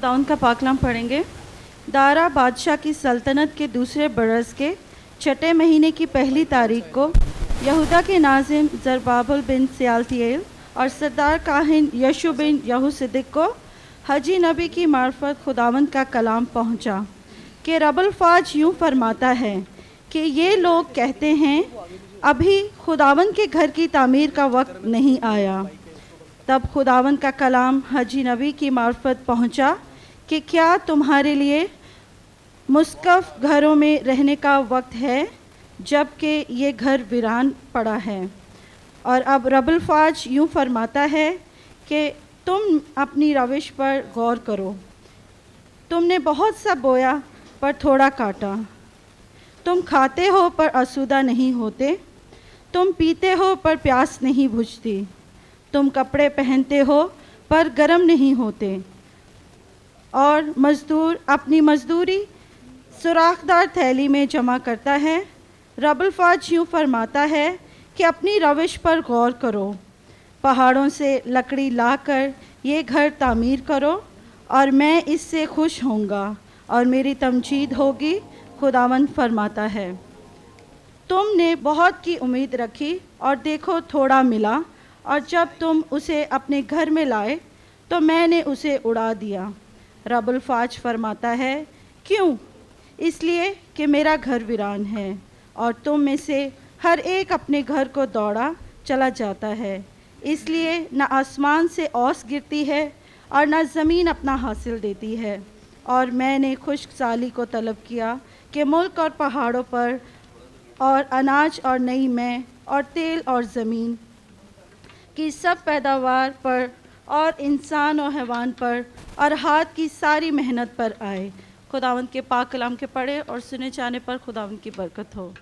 खुदावंद का पाकलाम पढ़ेंगे। दारा बादशाह की सल्तनत के दूसरे बरस के छठे महीने की पहली तारीख को यहूदा के नाजिम ज़रबाबल बिन सियालतिएल और सरदार काहिन यशु बिन यहूसिदिक को हजी नबी की मार्फत खुदावंद का कलाम पहुंचा कि रबुल फ़ाज यूँ फरमाता है कि ये लोग कहते हैं अभी खुदावंद के घर की तामीर का वक्त नहीं आया। तब खुदावंद का कलाम हजी नबी की मार्फत पहुंचा कि क्या तुम्हारे लिए मुस्कफ घरों में रहने का वक्त है जबकि ये घर वीरान पड़ा है। और अब रबुल फ़ाज यूँ फरमाता है कि तुम अपनी रविश पर गौर करो। तुमने बहुत सा बोया पर थोड़ा काटा। तुम खाते हो पर आसूदा नहीं होते। तुम पीते हो पर प्यास नहीं बुझती। तुम कपड़े पहनते हो पर गर्म नहीं होते। और मज़दूर अपनी मज़दूरी सुराखदार थैली में जमा करता है। रबुल फ़ाज यूँ फरमाता है कि अपनी रविश पर गौर करो। पहाड़ों से लकड़ी लाकर ये घर तामीर करो और मैं इससे खुश होऊंगा और मेरी तमजीद होगी, खुदावंद फरमाता है। तुमने बहुत की उम्मीद रखी और देखो थोड़ा मिला, और जब तुम उसे अपने घर में लाए तो मैंने उसे उड़ा दिया। रबुल फ़ाज फरमाता है, क्यों? इसलिए कि मेरा घर वीरान है और तुम में से हर एक अपने घर को दौड़ा चला जाता है। इसलिए न आसमान से ओस गिरती है और न ज़मीन अपना हासिल देती है। और मैंने खुश्क साली को तलब किया कि मुल्क और पहाड़ों पर और अनाज और नई मैं और तेल और ज़मीन की सब पैदावार पर और इंसान और हैवान पर और हाथ की सारी मेहनत पर आए। खुदावंद के पाक कलाम के पढ़े और सुने जाने पर खुदावंद की बरकत हो।